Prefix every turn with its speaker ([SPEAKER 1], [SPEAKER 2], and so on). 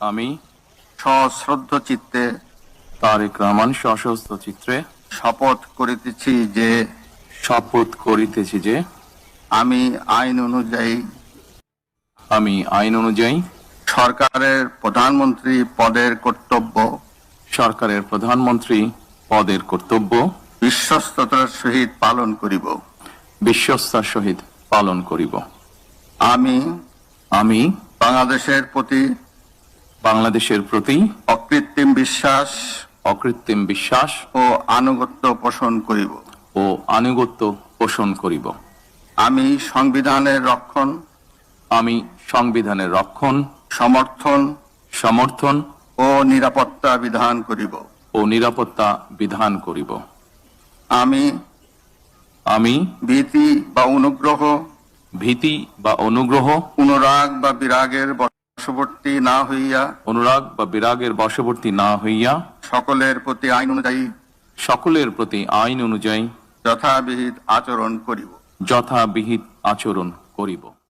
[SPEAKER 1] আমি
[SPEAKER 2] সশ্রদ্ধ চিত্তে
[SPEAKER 1] তারেক রহমান সশস্ত্র চিত্রে
[SPEAKER 2] শপথ করিতেছি যে
[SPEAKER 1] আমি আইন অনুযায়ী
[SPEAKER 2] সরকারের প্রধানমন্ত্রী পদের কর্তব্য বিশ্বস্ততার সহিত পালন করিব। আমি বাংলাদেশের প্রতি অকৃত্রিম বিশ্বাস ও আনুগত্য পোষণ করিব। আমি সংবিধানের রক্ষণ সমর্থন ও নিরাপত্তা বিধান করিব। আমি ভীতি বা অনুগ্রহ অনুরাগ বা বিরাগের বশবর্তী না হইয়া সকলের প্রতি আইন অনুযায়ী যথাবিহিত আচরণ করিব।